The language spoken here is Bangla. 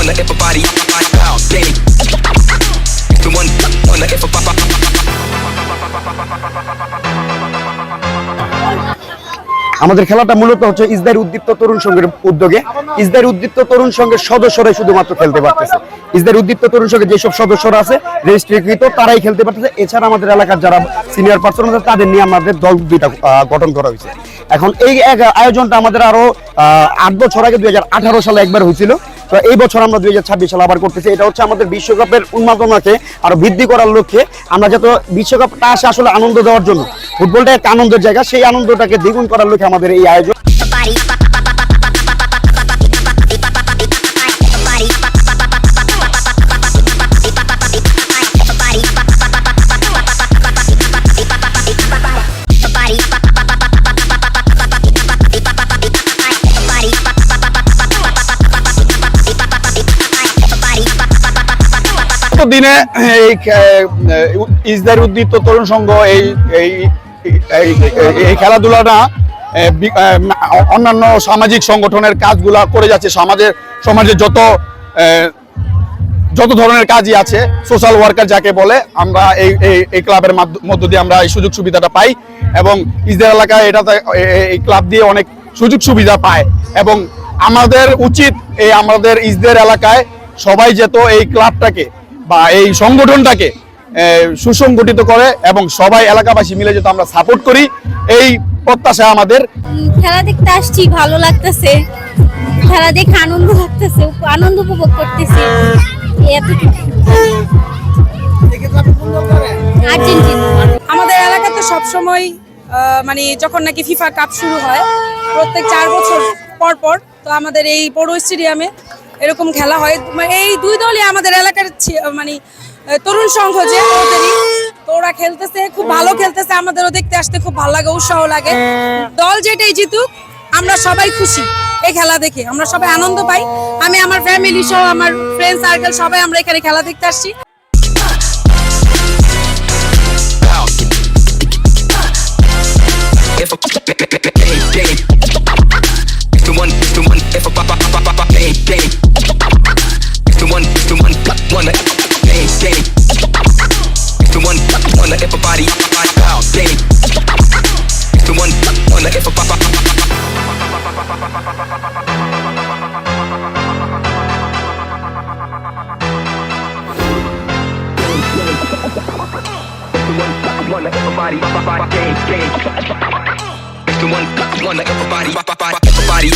wanna everybody bounce, baby. The one wanna everybody. আমাদের খেলাটা মূলত হচ্ছে ইসদাইর উদ্দীপ্ত তরুণ সংঘের উদ্যোগে। ইসদাইর উদ্দীপ্ত তরুণ সংঘের সদস্যরাই শুধুমাত্র খেলতে পারতেছে। ইসদাইর উদ্দীপ্ত তরুণ সংঘের যেসব সদস্যরা আছে রেজিস্ট্রিকৃত তারাই খেলতে পারতেছে। এছাড়া আমাদের এলাকার যারা সিনিয়র পার্সন আছে তাদের নিয়ে আমাদের দল দুইটা গঠন করা হয়েছে। এখন এই আয়োজনটা আমাদের আরো 8 বছর আগে 2018 সালে একবার হয়েছিল। তো এই বছর আমরা 2026 সালে আবার করতেছি। এটা হচ্ছে আমাদের বিশ্বকাপের উন্মাদনাকে আরো বৃদ্ধি করার লক্ষ্যে। আমরা যত বিশ্বকাপটা আসে আসলে আনন্দ দেওয়ার জন্য, ফুটবলটা একটা আনন্দের জায়গা, সেই আনন্দটাকে দ্বিগুণ করার লক্ষ্যে আমাদের এই আয়োজন। দিনে এই ইসদাইর উদ্দীপ্ত তরুণ সংঘ এই খেলাধুলাটা অন্যান্য সামাজিক সংগঠনের কাজগুলা করে যাচ্ছে। সমাজে যত ধরনের কাজই আছে, সোশ্যাল ওয়ার্কার যাকে বলে, আমরা এই ক্লাবের মধ্য দিয়ে আমরা এই সুযোগ সুবিধাটা পাই। এবং ইসদাইর এলাকায় এই ক্লাব দিয়ে অনেক সুযোগ সুবিধা পায়। এবং আমাদের উচিত আমাদের ইসদাইর এলাকায় সবাই যেত এই ক্লাবটাকে বা এই সংগঠনটাকে সুসংগঠিত করে এবং সবাই এলাকাবাসী মিলে যেহেতু আমরা সাপোর্ট করি, এই প্রত্যাশা আমাদের। খেলা দেখতে আসছি, ভালো লাগতেছে, খেলা দেখে আনন্দ লাগতেছে, আনন্দ উপভোগ করতেছি। আর্জেন্টিনা আমাদের এলাকাতে সবসময় মানে যখন নাকি ফিফা কাপ শুরু হয় প্রত্যেক 4 বছর পর পর, তো আমাদের এই পৌর স্টেডিয়ামে এরকম খেলা হয়। এই দুই দলই আমাদের এলাকার মানে তরুণ সংঘ যে ওদেরই, তো ওরা খেলতেছে, খুব ভালো খেলতেছে, আমাদেরও দেখতে আসতে খুব ভালো লাগে, উৎসাহ লাগে। দল যেটাই জিতুক আমরা সবাই খুশি এই খেলা দেখে, আমরা সবাই আনন্দ পাই। আমি আমার ফ্যামিলি সহ আমার ফ্রেন্ড সার্কেল সবাই আমরা এখানে খেলা দেখতে আসছি। Everybody bounce, baby. The one wanna everybody. Wanna everybody, game. It's the one wanna everybody, everybody.